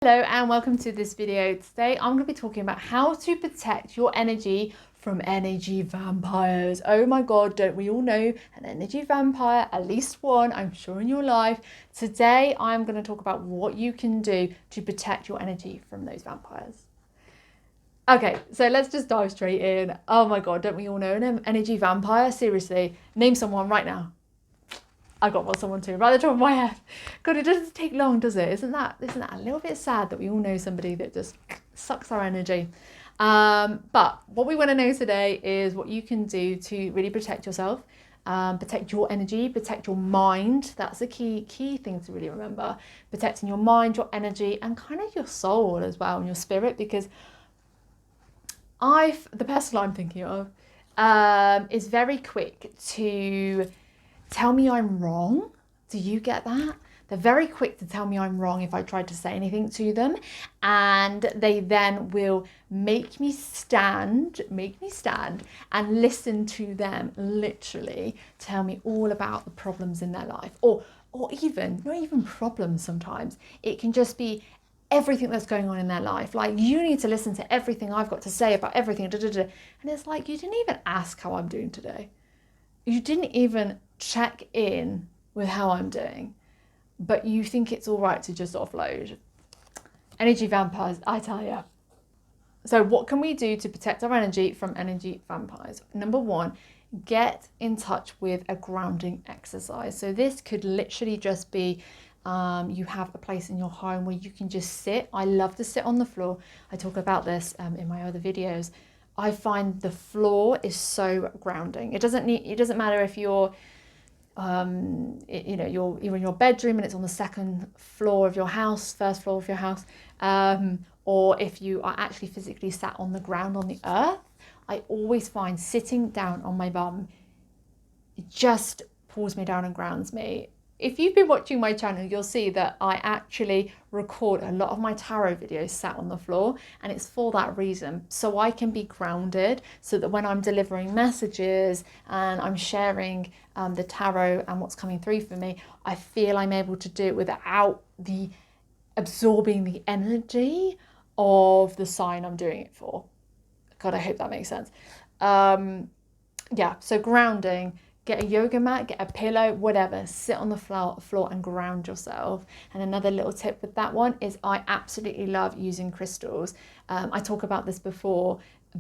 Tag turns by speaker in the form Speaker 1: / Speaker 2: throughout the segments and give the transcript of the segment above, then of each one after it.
Speaker 1: Hello and welcome to this video. Today I'm going to be talking about how to protect your energy from energy vampires. Oh my god, don't we all know an energy vampire? At least one, I'm sure, in your life. Today I'm going to talk about what you can do to protect your energy from those vampires. Okay, so let's just dive straight in. Oh my god, don't we all know an energy vampire? Seriously, name someone right now. I got someone too, right at the top of my head. God, it doesn't take long, does it? Isn't that a little bit sad that we all know somebody that just sucks our energy? But what we want to know today is what you can do to really protect yourself, protect your energy, protect your mind. That's a key thing to really remember. Protecting your mind, your energy, and kind of your soul as well, and your spirit, because the person I'm thinking of is very quick to tell me I'm wrong. Do you get that? They're very quick to tell me I'm wrong if I try to say anything to them, and they then will make me stand and listen to them literally tell me all about the problems in their life, or even not even problems. Sometimes it can just be everything that's going on in their life. Like, you need to listen to everything I've got to say about everything, and it's like, you didn't even ask how I'm doing today. You didn't even check in with how I'm doing, but you think it's all right to just offload. Energy vampires, I tell you. So what can we do to protect our energy from energy vampires? Number one, get in touch with a grounding exercise. So this could literally just be you have a place in your home where you can just sit. I love to sit on the floor. I talk about this in my other videos. I find the floor is so grounding. It doesn't matter if you're you're in your bedroom and it's on the second floor of your house, first floor of your house, or if you are actually physically sat on the ground, on the earth. I always find sitting down on my bum, it just pulls me down and grounds me. If you've been watching my channel, you'll see that I actually record a lot of my tarot videos sat on the floor, and it's for that reason. So I can be grounded, so that when I'm delivering messages and I'm sharing the tarot and what's coming through for me, I feel I'm able to do it without absorbing the energy of the sign I'm doing it for. God, I hope that makes sense. Yeah, so grounding. Get a yoga mat, get a pillow, whatever, sit on the floor and ground yourself. And another little tip with that one is I absolutely love using crystals. I talk about this before,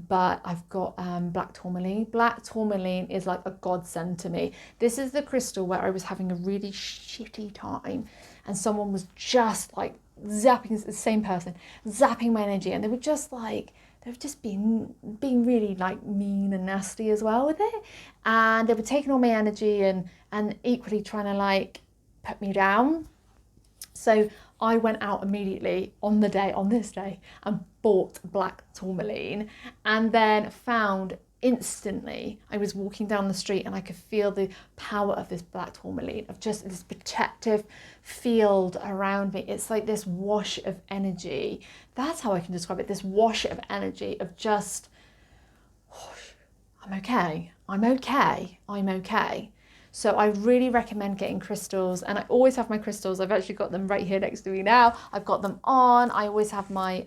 Speaker 1: but I've got black tourmaline. Black tourmaline is like a godsend to me. This is the crystal where I was having a really shitty time and someone was just like zapping, the same person, zapping my energy, and they were just like, they've just been really like mean and nasty as well with it, and they were taking all my energy and equally trying to like put me down. So I went out immediately on this day and bought black tourmaline, and then found instantly, I was walking down the street and I could feel the power of this black tourmaline, of just this protective field around me. It's like this wash of energy. That's how I can describe it. This wash of energy of just, I'm okay. So I really recommend getting crystals, and I always have my crystals. I've actually got them right here next to me now. I've got them on. I always have my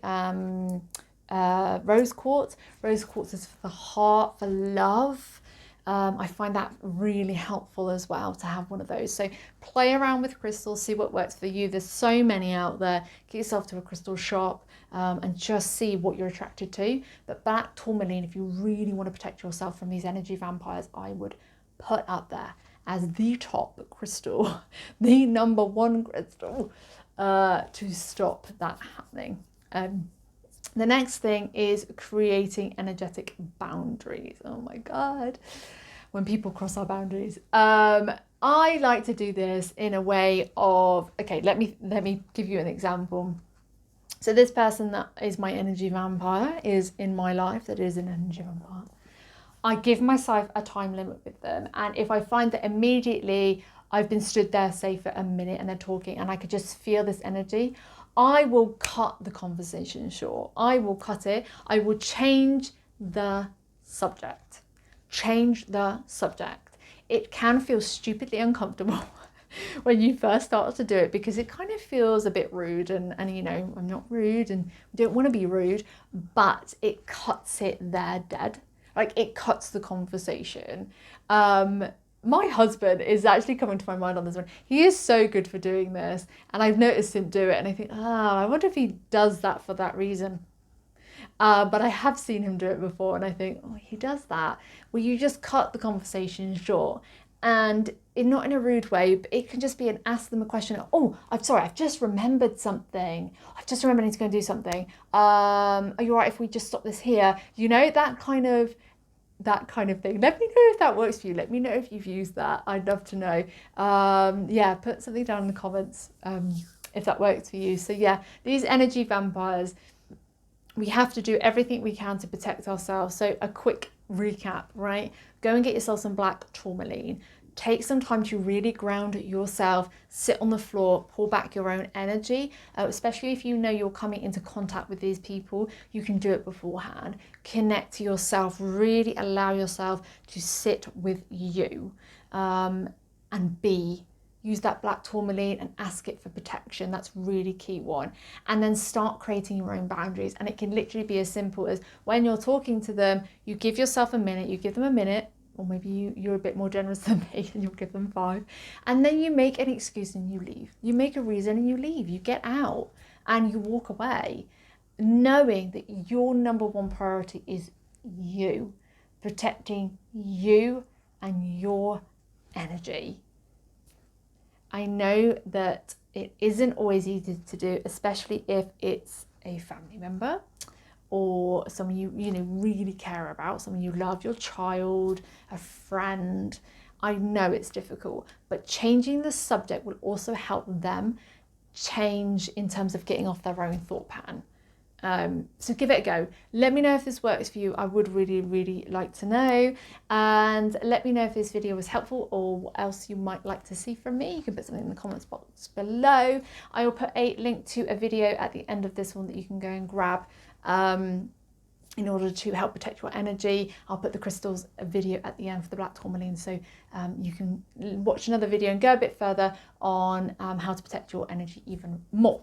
Speaker 1: rose quartz. Rose quartz is for the heart, for love. I find that really helpful as well to have one of those. So play around with crystals, see what works for you. There's so many out there. Get yourself to a crystal shop and just see what you're attracted to. But black tourmaline, if you really want to protect yourself from these energy vampires, I would put up there as the top crystal, the number one crystal to stop that happening. The next thing is creating energetic boundaries. Oh my God, when people cross our boundaries. I like to do this in a way of, okay, let me give you an example. So this person that is my energy vampire is in my life, that is an energy vampire. I give myself a time limit with them, and if I find that immediately I've been stood there, say, for a minute and they're talking and I could just feel this energy, I will cut the conversation short. I will cut it. I will change the subject. It can feel stupidly uncomfortable. when you first start to do it, because it kind of feels a bit rude, and you know, I'm not rude and we don't want to be rude, but it cuts it there dead. Like, it cuts the conversation. My husband is actually coming to my mind on this one. He is so good for doing this, and I've noticed him do it, and I think, oh, I wonder if he does that for that reason. But I have seen him do it before, and I think, oh, he does that. Well, you just cut the conversation short, and not in a rude way, but it can just be an ask them a question. Oh, I'm sorry, I've just remembered something. I've just remembered I need to go and do something. Are you all right if we just stop this here? You know, that kind of thing. Let me know if that works for you. Let me know if you've used that. I'd love to know. Yeah, put something down in the comments if that works for you. So yeah, these energy vampires, we have to do everything we can to protect ourselves. So a quick recap, right? Go and get yourself some black tourmaline. Take some time to really ground yourself, sit on the floor, pull back your own energy, especially if you know you're coming into contact with these people. You can do it beforehand. Connect to yourself, really allow yourself to sit with you and use that black tourmaline and ask it for protection. That's really key one. And then start creating your own boundaries. And it can literally be as simple as, when you're talking to them, you give yourself a minute, you give them a minute, or maybe you're a bit more generous than me and you'll give them 5. And then you make an excuse and you leave. You make a reason and you leave. You get out and you walk away, knowing that your number one priority is you, protecting you and your energy. I know that it isn't always easy to do, especially if it's a family member or someone you really care about, someone you love, your child, a friend. I know it's difficult, but changing the subject will also help them change in terms of getting off their own thought pattern. So give it a go. Let me know if this works for you. I would really like to know, and let me know if this video was helpful or what else you might like to see from me. You can put something in the comments box below. I will put a link to a video at the end of this one that you can go and grab in order to help protect your energy. I'll put the crystals video at the end for the black tourmaline, so you can watch another video and go a bit further on how to protect your energy even more.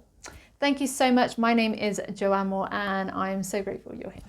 Speaker 1: Thank you so much. My name is Joanne Moore, and I'm so grateful you're here.